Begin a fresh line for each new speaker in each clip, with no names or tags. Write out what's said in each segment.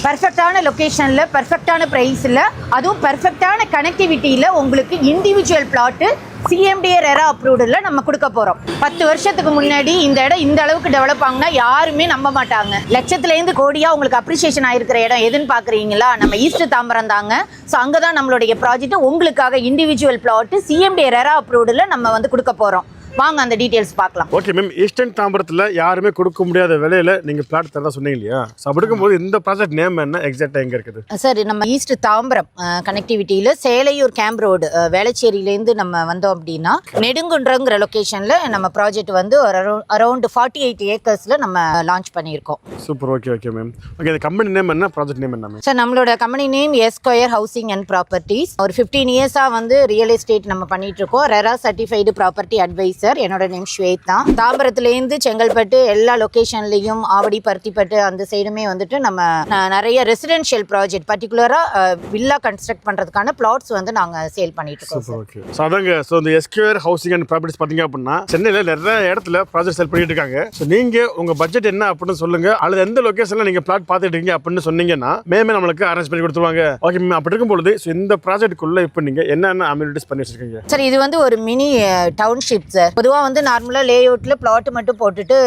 பெர்ஃபெக்டான லொகேஷனில் பெர்ஃபெக்டான ப்ரைஸில் அதுவும் பெர்ஃபெக்டான கனெக்டிவிட்டியில் உங்களுக்கு இண்டிவிஜுவல் பிளாட்டு சிஎம்டிஏ ரெரா அப்ரூவ்டில் நம்ம கொடுக்க போகிறோம். 10 வருஷத்துக்கு முன்னாடி இந்த இடம் இந்த அளவுக்கு டெவலப் ஆகுனா யாருமே நம்ப மாட்டாங்க. லட்சத்துலேருந்து கோடியாக உங்களுக்கு அப்ரிசியேஷன் ஆகிருக்கிற இடம் எதுன்னு பார்க்குறீங்களா? நம்ம ஈஸ்ட் தாம்பரம் தாங்க. ஸோ அங்கே தான் நம்மளுடைய ப்ராஜெக்ட் உங்களுக்காக இண்டிவிஜுவல் பிளாட்டு சிஎம்டிஏ ரெரா அப்ரூவ்டில் நம்ம வந்து கொடுக்க போகிறோம். வாங்க அந்த டீடைல்ஸ் பார்க்கலாம்.
ஓகே மேம், ஈஸ்டர்ன் தாம்பரத்தில் யாருமே கொடுக்க முடியாத விலையில நீங்கள் பிளாட் தரதா சொன்னீங்க இல்லையா? ஸோ அப்படி இருக்கும்போது இந்த ப்ராஜெக்ட் நேம் என்ன, எக்ஸாக்டாக எங்கே இருக்குது?
சார், நம்ம ஈஸ்ட் தாம்பரம் கனெக்டிவிட்டியில் சேலையூர் கேம்ப் ரோடு வேளச்சேரியிலேருந்து நம்ம வந்தோம் அப்படின்னா நெடுங்குன்றங்கிற லொக்கேஷனில் நம்ம ப்ராஜெக்ட் வந்து அரௌண்ட் 48 ஏக்கர்ஸில் நம்ம லான்ச் பண்ணியிருக்கோம்.
Super. Okay okay ma'am. Okay, இந்த கம்பெனி நேம் என்ன, ப்ராஜெக்ட் நேம் என்ன மேம்?
சார், நம்மளோட company name Esquire Housing and Properties. ஒரு 15 இயர்ஸாக வந்து ரியல் எஸ்டேட் நம்ம பண்ணிட்டு இருக்கோம். RERA certified property advisor. என்னோட நேம் ஸ்வேதா. தாம்பரத்துலேருந்து செங்கல்பட்டு எல்லா லொக்கேஷன்லையும் ஆவடி பருத்திப்பட்டு அந்த சைடுமே வந்துட்டு நம்ம நிறைய ரெசிடென்ஷியல் ப்ராஜெக்ட் பர்டிகுலராக வில்லா கன்ஸ்ட்ரக்ட் பண்ணுறதுக்கான பிளாட்ஸ் வந்து நாங்கள் சேல் பண்ணிட்டு இருக்கோம்.
ஓகே. ஸோ அதாங்க, ஸோ இந்த எஸ்கொயர் ஹவுசிங் அண்ட் ப்ராப்பர்ட்டிஸ் பார்த்தீங்க அப்படின்னா சென்னையில் நிறைய இடத்துல ப்ராஜெக்ட் சேல் பண்ணிட்டு இருக்காங்க. ஸோ நீங்கள் உங்கள் பட்ஜெட் என்ன அப்படின்னு சொல்லுங்க, அல்லது எந்த லொக்கேஷனில் நீங்கள் பிளாட் பார்த்துட்டு இருக்கீங்க அப்படின்னு சொன்னீங்கன்னா மேமே நம்மளுக்கு அரேஞ்ச் பண்ணி கொடுத்துருவாங்க. ஓகே மேம், அப்படி இருக்கும்பொழுது ஸோ இந்த ப்ராஜெக்ட்டுக்குள்ளே இப்போ நீங்கள் என்னென்ன அம்யூனிட்டிஸ் பண்ணி வச்சிருக்கீங்க?
சார், இது வந்து ஒரு மினி டவுன்ஷிப் சார். பொதுவாக வந்து நார்மலாக லேஅவுட்டில் பிளாட் மட்டும் போட்டுட்டு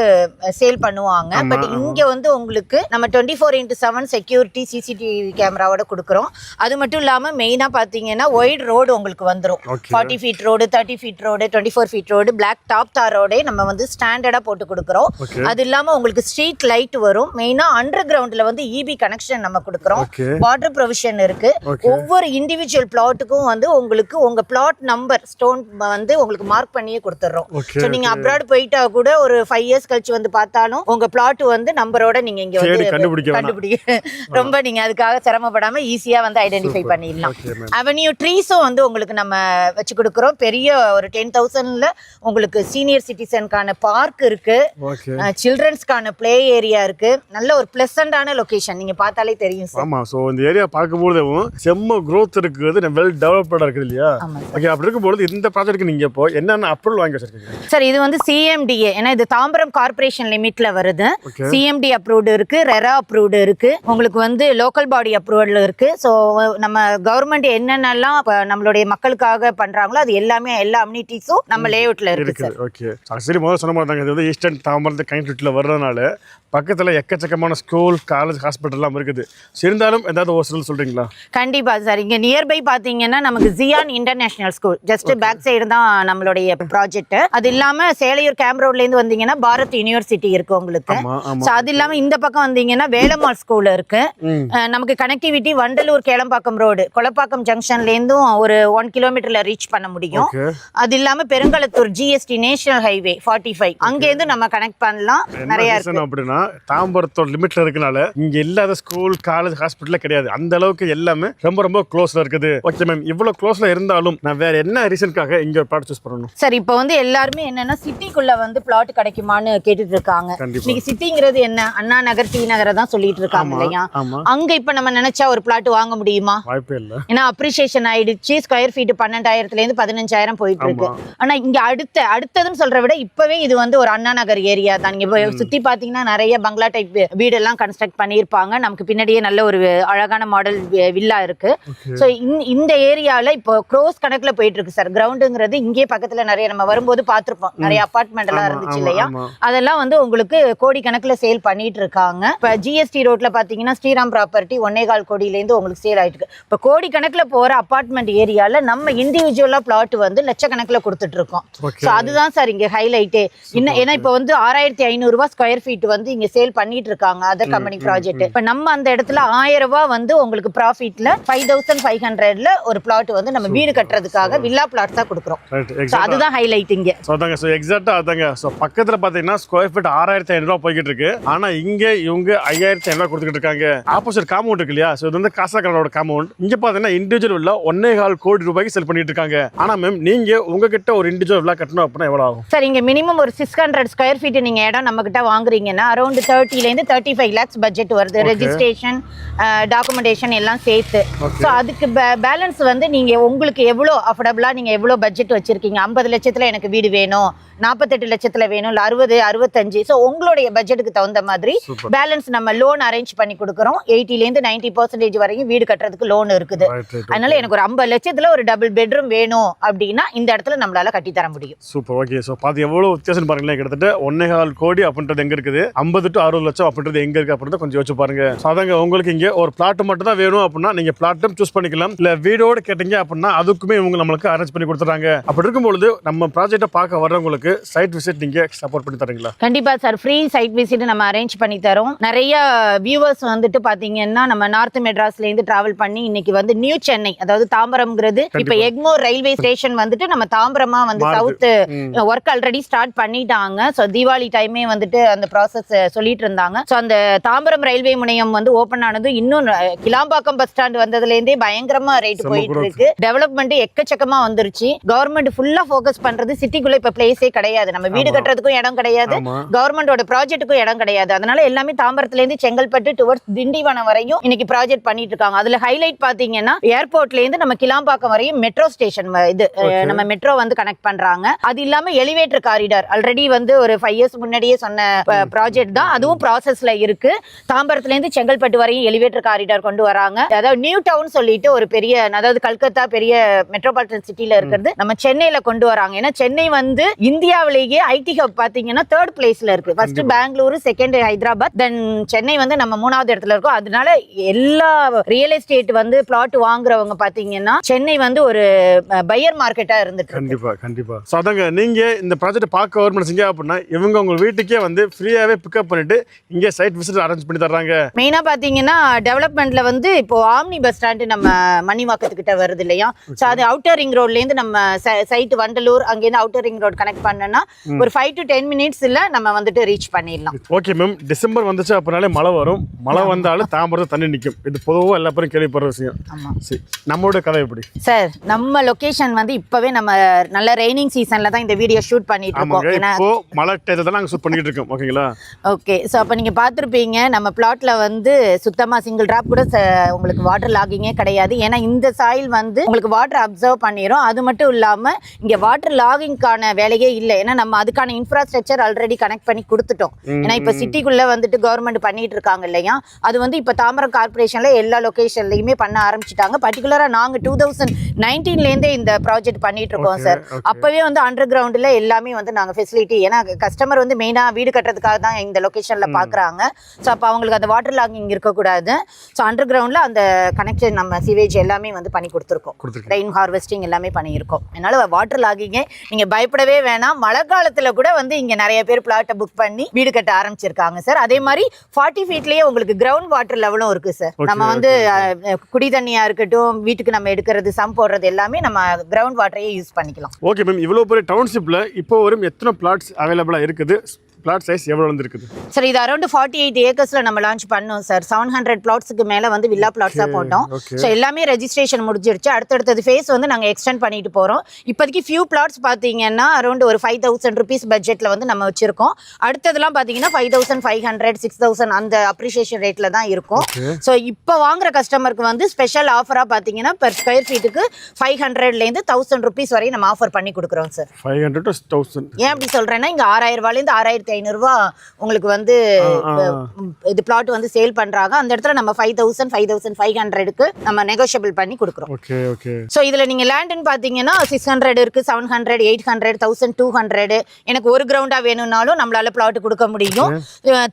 சேல் பண்ணுவாங்க. பட் இங்கே வந்து உங்களுக்கு நம்ம 24/7 செக்யூரிட்டி சிசிடிவி கேமராவோட கொடுக்குறோம். அது மட்டும் இல்லாமல் மெயினாக பார்த்தீங்கன்னா ஒயிட் ரோடு உங்களுக்கு வந்துடும். 40 feet road, 30 feet road, 24 feet road, black top தாரோட நம்ம வந்து ஸ்டாண்டர்டாக போட்டு கொடுக்குறோம். அது இல்லாமல் உங்களுக்கு ஸ்ட்ரீட் லைட் வரும். மெயினாக அண்டர் கிரவுண்டில் வந்து இபி கனெக்ஷன் நம்ம கொடுக்குறோம். வாட்டர் ப்ரொவிஷன் இருக்கு. ஒவ்வொரு இண்டிவிஜுவல் பிளாட்டுக்கும் வந்து உங்களுக்கு உங்க பிளாட் நம்பர் ஸ்டோன் வந்து உங்களுக்கு மார்க் பண்ணியே கொடுத்துட்றோம். ஸோ நீங்க அப்ராட் போயிட்டா கூட ஒரு 5 இயர்ஸ் கழிச்சு வந்து பார்த்தாலும் உங்க பிளாட் வந்து நம்பரோட நீங்க இங்க வந்து கண்டுபிடிக்க ரொம்ப நீங்க அதுக்காக சிரமப்படாம ஈஸியா வந்து ஐடென்டிஃபை பண்ணிடலாம். அவென்யூ ட்ரீஸும் வந்து உங்களுக்கு நம்ம வச்சு கொடுக்குறோம். பெரிய ஒரு 10,000ல உங்களுக்கு சீனியர் சிட்டிசனுக்கான பார்க் இருக்கு, சில்ட்ரன்ஸ்க்கான பிளே ஏரியா இருக்கு. நல்ல ஒரு பிளசண்டான லொகேஷன், நீங்க பார்த்தாலே தெரியும் சார்.
ஆமா, சோ இந்த ஏரியா பார்க்கும்போது செம்ம growth இருக்குது, வெல் டெவலப்டா இருக்குது இல்லையா? ஓகே, அப்படி இருக்கும்போது இந்த ப்ராஜெக்ட்க்கு நீங்க இப்போ என்னென்ன அப்ரூவல் வாங்கி வச்சிருக்கீங்க?
சார், இது வந்து சிஎம்டிஏ, ஏன்னா இது தாம்பரம் கார்பரேஷன் லிமிட்ல வருது. சிஎம்டி அப்ரூவ்டு இருக்கு, ரெரா அப்ரூவ்டு இருக்கு, உங்களுக்கு வந்து லோக்கல் பாடி அப்ரூவல் இருக்கு. ஸோ நம்ம கவர்மெண்ட் என்னென்னலாம் நம்மளுடைய மக்களுக்காக பண்றாங்களோ அது எல்லாமே எல்லா அம்யூனிட்டிஸும் நம்ம லேஅவுட்ல இருக்கு சார்.
ஓகே, சரி, முதல்ல சொன்ன மாதிரி இது வந்து ஈஸ்டர்ன் தாம்பரத்து கனெக்டிவிட்டியில் வர்றதுனால பக்கத்தில் எக்கச்சக்கமான ஸ்கூல், காலேஜ், ஹாஸ்பிட்டல்லாம் இருக்குது. இருந்தாலும் ஏதாவது ஒரு சில சொல்றீங்களா?
கண்டிப்பா சார். இங்க நியர்பை பாத்தீங்கன்னா நமக்கு Zion international school just back side தான் நம்மளுடைய ப்ராஜெக்ட். அது இல்லாம சேலையூர் கேம்ப் ரோட்ல இருந்து வந்தீங்கன்னா பாரத் யூனிவர்சிட்டி இருக்கு உங்களுக்கு. ஸோ அது இல்லாம இந்த பக்கம் வந்தீங்கன்னா வேலம்மாள் ஸ்கூல் இருக்கு. நமக்கு கனெக்டிவிட்டி வண்டலூர் கேளம்பாக்கம் ரோடு கொலப்பாக்கம் ஜங்ஷன்ல இருந்தும் ஒரு 1 கிலோமீட்டர்ல ரீச் பண்ண முடியும். அது இல்லாம பெருங்களத்தூர் ஜிஎஸ்டி நேஷனல் ஹைவே 45 அங்க இருந்து நம்ம கனெக்ட் பண்ணலாம். நிறைய இருக்கு.
அப்படின்னா தாம்பரத்தோட லிமிட்ல இருக்கனால இங்க இல்லாத ஸ்கூல், காலேஜ், ஹாஸ்பிட்டல் கிடையாது. அந்த அளவுக்கு எல்லாமே ரொம்ப ரொம்ப க்ளோஸ்ல இருக்குது. ஓகே மேம், இவ்வளவு க்ளோஸ்ல இருந்தாலும் நான் வேற என்ன ரீசனுக்காக இங்க ஒரு பிளாட் சூஸ் பண்ணணும்?
சார், இப்போ வந்து எல்லாருமே என்னன்னா சிட்டிக்குள்ள வந்து பிளாட் கிடைக்குமான்னு கேட்டுட்டு இருக்காங்க. இன்னைக்கு சிட்டிங்கிறது என்ன, அண்ணா நகர், டி நகரை தான் சொல்லிட்டு இருக்காங்க இல்லையா? அங்க இப்ப நம்ம நினைச்சா ஒரு பிளாட் வாங்க முடியுமா?
வாய்ப்பே இல்ல.
ஏன்னா அப்ரிசியேஷன் ஆயிடுச்சு. ஸ்கொயர் ஃபீட் 12,000ல இருந்து 15,000 போயிட்டு இருக்கு. ஆனா இங்க அடுத்ததுன்னு சொல்ற விட இப்பவே இது வந்து ஒரு அண்ணா நகர் ஏரியா தான். நீங்க சுத்தி பாத்தீங்கன்னா நிறைய பங்களா டைப் வீடெல்லாம் கன்ஸ்ட்ரக்ட் பண்ணியிருப்பாங்க. நமக்கு பின்னாடியே நல்ல ஒரு அழகான மாடல் வில்லா இருக்கு. ஸோ இந்த ஏரியாவில் இப்போ க்ரோஸ் கணக்கில் போயிட்டு இருக்கு சார். கிரவுண்டுங்கிறது இங்கே பக்கத்தில் நிறைய நம்ம வரும்போது பார்த்துருப்போம், நிறைய அப்பார்ட்மெண்ட் எல்லாம் இருந்துச்சு இல்லையா? அதெல்லாம் வந்து உங்களுக்கு கோடி கணக்கில் சேல் பண்ணிட்டு இருக்காங்க. இப்போ ஜிஎஸ்டி ரோட்ல பார்த்தீங்கன்னா ஸ்ரீராம் ப்ராப்பர்ட்டி 1.25 கோடியிலேருந்து உங்களுக்கு சேல் ஆயிட்டு இருக்கு. இப்போ கோடி கணக்கில் போகிற அப்பார்ட்மெண்ட் ஏரியாவில் நம்ம இண்டிவிஜுவலாக பிளாட் வந்து லட்சக்கணக்கில் கொடுத்துட்டு இருக்கோம். ஸோ அதுதான் சார் இங்கே ஹைலைட்டே. ஏன்னா இப்போ வந்து 6,500 ரூபாய் ஸ்கொயர் ஃபீட் வந்து இங்க சேல் பண்ணிட்டு இருக்காங்க அதர் கம்பெனி ப்ராஜெக்ட். இப்ப நம்ம அந்த இடத்துல 1000 ரூபாய் வந்து உங்களுக்கு ப்ராஃபிட்ல 5,500ல ஒரு பிளாட் வந்து நம்ம வீடு கட்டுறதுக்காக வில்லா பிளாட் தான் கொடுக்குறோம். அதுதான் ஹைலைட் இங்க.
சோ எக்ஸாக்ட்டா அதாங்க. சோ பக்கத்துல பாத்தீங்கன்னா ஸ்கொயர் ஃபீட் 6,500 ரூபாய் போய்கிட்டு இருக்கு. ஆனா இங்க இவங்க 5,500 ரூபாய் கொடுத்துட்டு இருக்காங்க. ஆப்போசிட் காம்பவுண்ட் இருக்கு இல்லையா? சோ இது வந்து காசாக்கரோட காம்பவுண்ட். இங்க பாத்தீங்கன்னா இண்டிவிஜுவல் வில்லா 1.25 கோடி ரூபாய்க்கு சேல் பண்ணிட்டு இருக்காங்க. ஆனா மேம், நீங்க உங்ககிட்ட ஒரு இண்டிவிஜுவல் வில்லா கட்டணும் அப்படின்னா எவ்வளவு ஆகும்
சார்? இங்க மினிமம் ஒரு 600 ஸ்கொயர் ஃபீட் நீங்க இடம் நம்ம கிட்ட வாங்குறீங்கன்னா அரௌண்ட் 30லேருந்து 35 lakhs பட்ஜெட் வருது. ரெஜிஸ்ட்ரேஷன், டாக்குமெண்டேஷன் எல்லாம் சேர்த்து. ஸோ அதுக்கு பேலன்ஸ் வந்து நீங்க உங்களுக்கு எவ்வளோ அஃபோர்டபுளா நீங்க எவ்வளோ பட்ஜெட் வச்சிருக்கீங்க? 50 லட்சத்துல எனக்கு வீடு வேணும், 48 லட்சத்துல வேணும், இல்ல 60, 65. ஸோ உங்களுடைய பட்ஜெட்டுக்கு தகுந்த மாதிரி
Super.
பேலன்ஸ் நம்ம லோன் அரேஞ்ச் பண்ணி கொடுக்குறோம். 80 ல இருந்து 90% வரைக்கும் வீடு கட்டுறதுக்கு லோன் இருக்குது. அதனால எனக்கு ஒரு 50 லட்சத்துல ஒரு டபுள் பெட்ரூம் வேணும் அப்படின்னா இந்த இடத்துல நம்மளால கட்டி தர முடியும்.
சூப்பர். ஓகே. ஸோ பார்த்து எவ்வளோ வித்தியாசம் பாருங்களேன். கிட்டத்தட்ட 1.25 கோடி அப்படின்றது எங்க இருக்குது, 50 to 60 லட்சம் அப்படின்றது எங்க இருக்கு அப்படின்றத கொஞ்சம் யோசிச்சு பாருங்க. ஸோ அதாங்க உங்களுக்கு இங்கே ஒரு பிளாட் மட்டும் தான் வேணும் அப்படின்னா நீங்க பிளாட்டும் சூஸ் பண்ணிக்கலாம். இல்ல வீடோட கேட்டீங்க அப்படின்னா அதுக்குமே இவங்க நம்மளுக்கு அரேஞ்ச் பண்ணி கொடுத்துறாங்க. அப்படி இருக்கும்பொழுது நம்ம ப்ராஜெக்ட்டை பார்க்க வர்றவங்களுக்கு சைட் விசிட் நீங்க சப்போர்ட் பண்ணி தரீங்களா?
கண்டிப்பா சார், ஃப்ரீ சைட் விசிட் நம்ம அரேஞ்ச் பண்ணி தரோம். நிறைய வியூவர்ஸ் வந்துட்டு பாத்தீங்கன்னா நம்ம நார்த் மெட்ராஸ்ல இருந்து டிராவல் பண்ணி இன்னைக்கு வந்து நியூ சென்னை, அதாவது தாம்பரம்ங்கிறது இப்ப எக்மோர் ரயில்வே ஸ்டேஷன் வந்துட்டு நம்ம தாம்பரமா வந்து சவுத் ஒர்க் ஆல்ரெடி ஸ்டார்ட் பண்ணிட்டாங்க. ஸோ தீபாவளி டைமே வந்துட்டு அந்த ப்ராசஸ் சொல்லிட்டு இருந்தாங்க. ஸோ அந்த தாம்பரம் ரயில்வே முனையம் வந்து ஓபன் ஆனது இன்னும் கிளாம்பாக்கம் பஸ் ஸ்டாண்ட் வந்ததுல இருந்தே பயங்கரமா ரேட் போயிட்டு இருக்கு. டெவலப்மெண்ட் எக்கச்சக்கமா வந்துருச்சு. கவர்மெண்ட் ஃபுல்லா ஃபோக்கஸ் பண்றது சிட்டிக்குள்ள இப்ப பிளேஸே கிடையாது. நம்ம வீடு கட்டுறதுக்கும் இடம் கிடையாது, கவர்மெண்டோட ப்ராஜெக்ட்டுக்கும் இடம் கிடையாது. அதனால எல்லாமே தாம்பரத்துல இருந்து செங்கல்பட்டு டுவர்ட்ஸ் திண்டிவனம் வரையும் இன்னைக்கு ப்ராஜெக்ட் பண்ணிட்டு இருக்காங்க. அதுல ஹைலைட் பாத்தீங்கன்னா ஏர்போர்ட்ல இருந்து நம்ம கிளாம்பாக்கம் வரையும் மெட்ரோ ஸ்டேஷன் இது நம்ம மெட்ரோ வந்து கனெக்ட் பண்றாங்க. அது இல்லாம எலிவேட்டர் காரிடார் ஆல்ரெடி வந்து ஒரு 5 இயர்ஸ் முன்னாடியே சொன்ன ப்ராஜெக்ட் தான், அதுவும் ப்ராசஸ்ல இருக்கு. தாம்பரத்துல இருந்து செங்கல்பட்டு வரையும் எலிவேட்டர் காரிடார் கொண்டு வராங்க. அதாவது நியூ டவுன் சொல்லிட்டு ஒரு பெரிய, அதாவது கல்கத்தா பெரிய மெட்ரோபாலிட்டன் சிட்டில இருக்கிறது நம்ம சென்னையில கொண்டு வராங்க. ஏன்னா சென்னை வந்து இந்தியாவிலேயே ஐடி ஹப் பாத்தீங்கன்னா 3rd பிளேஸ்ல இருக்கு. ஃபர்ஸ்ட் பெங்களூரு, செகண்ட் ஹைதராபாத், தென் சென்னை வந்து நம்ம 3வது இடத்துல இருக்கோம். அதனால எல்லா ரியல் எஸ்டேட் வந்து பிளாட் வாங்குறவங்க பாத்தீங்கன்னா சென்னை வந்து ஒரு பையர் மார்க்கெட்டா இருந்துட்டு இருக்கு.
கண்டிப்பா கண்டிப்பா. ஸோ அதாங்க நீங்க இந்த ப்ராஜெக்ட் பார்க்க வர முடிச்சிங்க அப்படின்னா இவங்க உங்க வீட்டுக்கே வந்து ஃப்ரீயாவே பிக்கப் பண்ணிட்டு இங்கே சைட் விசிட் அரேஞ்ச் பண்ணி தர்றாங்க.
மெயினா பாத்தீங்கன்னா டெவலப்மெண்ட்ல வந்து இப்போ ஆம்னி பஸ் ஸ்டாண்ட் நம்ம மணிவாக்கத்துக்கிட்ட வருது இல்லையா? ஸோ அது அவுட்டர் ரிங் ரோட்ல இருந்து நம்ம சைட் வண்டலூர் அங்கேருந்து அவுட்டர் ரிங் ரோட் கனெக்ட் பண்ணனா ஒரு 5 to 10 மினிட்ஸ்ல நம்ம வந்துட்டு ரீச் பண்ணிடலாம்.
Okay ma'am. டிசம்பர் வந்துச்சு அப்படினாலே மழை வரும். மழை வந்தாலும் தாம்பரத்துல தண்ணி நிற்கும். இது பொதுவாக எல்லா பேரும் கேள்விப்படுற விஷயம்.
ஆமா.
சரி, நம்மளோட கதை எப்படி
சார்? நம்ம லொகேஷன் வந்து இப்பவே நம்ம நல்ல ரெய்னிங் சீசன்ல தான் இந்த வீடியோ ஷூட் பண்ணிட்டு இருக்கோம்.
இப்போ மழை டயத்துல தான் நாங்க ஷூட் பண்ணிட்டு இருக்கோம். ஓகேங்களா?
ஓகே. ஸோ அப்போ நீங்க பார்த்துருப்பீங்க நம்ம பிளாட்ல வந்து சுத்தமா சிங்கிள் டிராப் கூட உங்களுக்கு வாட்டர் லாகிங்கே கிடையாது. ஏன்னா இந்த சாயில் வந்து உங்களுக்கு வாட்டர் அப்சர்வ் பண்ணிரும். அது மட்டும் இல்லாம இங்க வாட்டர் லாகிங்கான வேலையே இல்லை. ஏன்னா நம்ம அதுக்கான இன்ஃப்ராஸ்ட்ரக்சர் ஆல்ரெடி கனெக்ட் பண்ணி கொடுத்துட்டோம். ஏன்னா இப்ப சிட்டிக்குள்ள வந்துட்டு கவர்மெண்ட் பண்ணிட்டு இருக்காங்க இல்லையா? அது வந்து இப்ப தாம்பரம் கார்பரேஷன்ல எல்லா லொகேஷன்லயுமே பண்ண ஆரம்பிச்சுட்டாங்க. பர்டிகுலரா நாங்க 2019ல இருந்தே இந்த ப்ராஜெக்ட் பண்ணிட்டு இருக்கோம் சார். அப்பவே வந்து அண்டர் கிரவுண்ட்ல எல்லாமே வந்து நாங்க ஃபெசிலிட்டி, ஏன்னா கஸ்டமர் வந்து மெயினா வீடு கட்டுறதுக்காக தான் இந்த லொகேஷன்ல பாக்குறாங்க. ஸோ அப்போ அவங்களுக்கு அந்த வாட்டர் லாகிங் இருக்கக்கூடாது. ஸோ அண்டர் கிரவுண்ட்ல அந்த கனெக்ஷன் நம்ம சிவேஜ் எல்லாமே வந்து பண்ணி கொடுத்துருக்கோம். ரெயின் ஹார்வெஸ்டிங் எல்லாமே பண்ணியிருக்கோம். அதனால வாட்டர் லாகிங்கே நீங்க பயப்படவே வேணாம். மழை காலத்துல கூட வந்து இங்க நிறைய பேர் பிளாட்டை புக் பண்ணி வீடு கட்ட ஆரம்பிச்சிருக்காங்க சார். அதே மாதிரி 40 ஃபீட்லயே உங்களுக்கு கிரவுண்ட் வாட்டர் லெவலும் இருக்கு சார். நம்ம வந்து குடி தண்ணியா இருக்கட்டும், வீட்டுக்கு நம்ம எடுக்கிறது, சம் போடுறது எல்லாமே நம்ம கிரவுண்ட் வாட்டரையே யூஸ் பண்ணிக்கலாம்.
Okay ma'am. இவ்வளவு பெரிய டவுன்ஷிப்ல இப்போ வரும் எத்தனை பிளாட்ஸ் அவைலபிளா இருக்குது? பிளாட் சைஸ் எவ்வளவு வந்துருக்குது
சார்? இது அரௌண்ட் 48 ஏக்கர்ஸ்ல நம்ம லான்ச் பண்ணோம் சார். 700 பிளாட்ஸ்க்கு மேல வந்து வில்லா பிளாட்ஸா போட்டோம். ஸோ எல்லாமே ரெஜிஸ்ட்ரேஷன் முடிஞ்சிருச்சு. அடுத்தடுத்தது ஃபேஸ் வந்து நாங்க எக்ஸ்டெண்ட் பண்ணிட்டு போறோம். இப்போதைக்கு ஃபியூ பிளாட்ஸ் பாத்தீங்கன்னா அரௌண்ட் ஒரு 5,000 rupees பட்ஜெட்ல வந்து நம்ம வச்சிருக்கோம். அடுத்ததெல்லாம் பாத்தீங்கன்னா 5,500, 6,000 அந்த அப்ரிசியேஷன் ரேட்ல தான் இருக்கும். ஸோ இப்போ வாங்குற கஸ்டமருக்கு வந்து ஸ்பெஷல் ஆஃபரா பாத்தீங்கன்னா பெர் ஸ்கொயர் ஃபீட்டுக்கு 500ல இருந்து 1,000 rupees வரை நம்ம ஆஃபர் பண்ணி கொடுக்குறோம் சார்.
500 to 1,000.
ஏன் அப்படி சொல்றேன்னா இங்க 6,000 ரூபாயில இருந்து 6,500 உங்களுக்கு வந்து இது பிளாட் வந்து சேல் பண்றாங்க. அந்த இடத்துல நம்ம 5,000, 5,500க்கு நம்ம நெகோஷியபிள் பண்ணி கொடுக்குறோம்.
Okay okay.
சோ இதுல நீங்க லேண்ட்னு பாத்தீங்கன்னா 600 இருக்கு, 700, 800, 1,200. எனக்கு ஒரு கிரவுண்டா வேணும்னாலும் நம்மளால பிளாட் கொடுக்க முடியும்.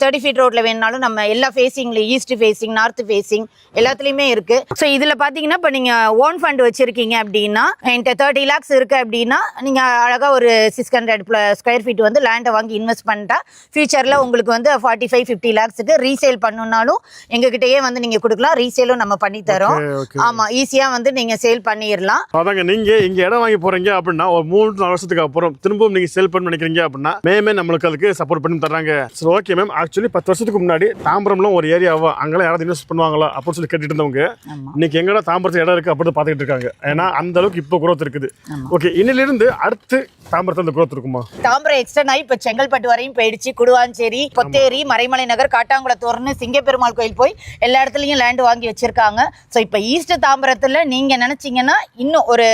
30 ஃபீட் ரோட்ல வேணும்னாலும் நம்ம எல்லா ஃபேசிங்ல, ஈஸ்ட் ஃபேசிங், நார்த் ஃபேசிங் எல்லாத்துலயுமே இருக்கு. சோ இதுல பாத்தீங்கன்னா இப்ப நீங்க ஓன் ஃபண்ட் வச்சிருக்கீங்க அப்படின்னா, என்கிட்ட 30 lakhs இருக்கு அப்படின்னா நீங்க அழகா ஒரு 600 ஸ்கொயர் ஃபீட் வந்து லேண்டை வாங்கி இன்வெஸ்ட் பண்ணிட்டா ஃபியூச்சர்ல உங்களுக்கு வந்து 45-50 lakhsக்கு ரீசேல் பண்ணனும்னாலும் எங்ககிட்டயே வந்து நீங்க கொடுக்கலாம். ரீசேலும் நம்ம பண்ணி தரோம். ஆமா, ஈஸியா வந்து நீங்க சேல் பண்ணிரலாம்.
அதாங்க நீங்க இங்க இடம் வாங்கி போறீங்க அப்படின்னா ஒரு 3-4 வருஷத்துக்கு அப்புறம் திரும்பவும் நீங்க சேல் பண்ண நினைக்கிறீங்க அப்படின்னா மேமே நம்மளுக்கு அதுக்கு சப்போர்ட் பண்ணி தர்றாங்க. சரி, ஓகே மேம். ஆக்சுவலி 10 வருஷத்துக்கு முன்னாடி தாம்பரம்ல ஒரு ஏரியாவா அங்கெல்லாம் யாராவது இன்வெஸ்ட் பண்ணுவாங்களா அப்படின்னு சொல்லி கேட்டுட்டு இருந்தவங்க இன்னைக்கு எங்கடா தாம்பரத்துல இடம் இருக்கு அப்படின்னு பாத்துக்கிட்டு இருக்காங்க. ஏன்னா அந்த அளவுக்கு இப்போ growth இருக்குது. ஓகே, இன்னிலிருந்து அடுத்து தாம்பரத்துல அந்த growth இருக்குமா?
தாம்பரம் எக்ஸ்டெண்ட் ஆகி இப்ப செங்கல்பட்டு வரையும் வரையும் போயிடுச்சு. குடுவாஞ்சேரி, பொத்தேரி, மறைமலை நகர், காட்டாங்குளத்தூர்னு சிங்கப்பெருமாள் கோயில் போய் எல்லா இடத்துலயும் லேண்ட் வாங்கி வச்சிருக்காங்க. ஸோ இப்போ ஈஸ்ட் தாம்பரத்தில் நீங்க நினைச்சீங்கன்னா இன்னும் ஒரு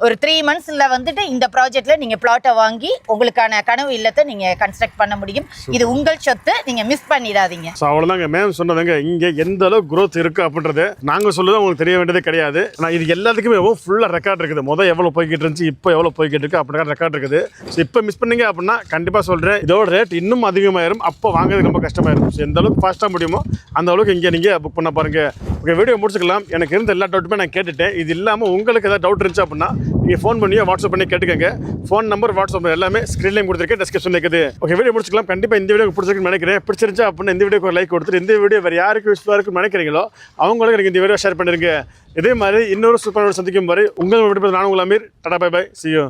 3 monthsல வந்துட்டு இந்த ப்ராஜெக்ட்ல நீங்க பிளாட்டை வாங்கி உங்களுக்கான கனவு இல்லத்தை நீங்க கன்ஸ்ட்ரக்ட் பண்ண முடியும். இது உங்கள் சொத்து, நீங்க மிஸ் பண்ணிடாதீங்க.
ஸோ அவ்வளோதாங்க மேம் சொன்னதுங்க. இங்கே எந்த அளவுக்கு growth இருக்கு அப்படின்றது நாங்கள் சொல்லுறது உங்களுக்கு தெரிய வேண்டியதே கிடையாது. ஆனால் இது எல்லாத்துக்குமே ஃபுல்லாக ரெக்கார்ட் இருக்குது. முதல் எவ்வளோ போய்கிட்டு இருந்துச்சு, இப்போ எவ்வளோ போய்கிட்டு இருக்கு அப்படிங்கிற ரெக்கார்ட் இருக்குது. ஸோ இப்போ மிஸ் பண்ணீங்க அப்படின்னா கண்டிப்பாக சொல்கிறேன் இதோட ரேட் இன்னும் அதிகமாயிரும். அப்போ வாங்குறது ரொம்ப கஷ்டமாயிரும். ஸோ எந்த அளவுக்கு ஃபாஸ்ட்டாக முடியுமோ அந்த அளவுக்கு இங்கே நீங்கள் புக் பண்ண பாருங்க. ஓகே, வீடியோ முடிச்சுக்கலாம். எனக்கு இருந்த எல்லா டவுட்டுமே நான் கேட்டுட்டேன். இது இல்லாமல் உங்களுக்கு ஏதாவது டவுட் இருந்துச்சு அப்படின்னா நீங்கள் ஃபோன் பண்ணியோ வாட்ஸ்அப் பண்ணி கேட்டுக்கங்க. ஃபோன் நம்பர், வாட்ஸ்அப் எல்லாமே ஸ்க்ரீன்லேயும் கொடுத்துருக்கேன், டிஸ்கிரிப்ஷன் இருக்குது. ஓகே, வீடியோ முடிச்சுக்கலாம். கண்டிப்பாக இந்த வீடியோ பிடிச்சிருக்குன்னு நினைக்கிறேன். பிடிச்சிருந்துச்சா அப்படின்னா இந்த வீடியோக்கு ஒரு லைக் கொடுத்துட்டு இந்த வீடியோ வேறு யாருக்கு யூஸ்ஃபுல்லாக இருக்குன்னு நினைக்கிறீங்களோ அவங்களுக்கு நீங்கள் இந்த வீடியோ ஷேர் பண்ணிருங்க. இதே மாதிரி இன்னொரு சூப்பர் சந்திக்கும் வரை உங்கள் விடுபது நான் உங்கள் Ameer. Tata, bye bye, see you.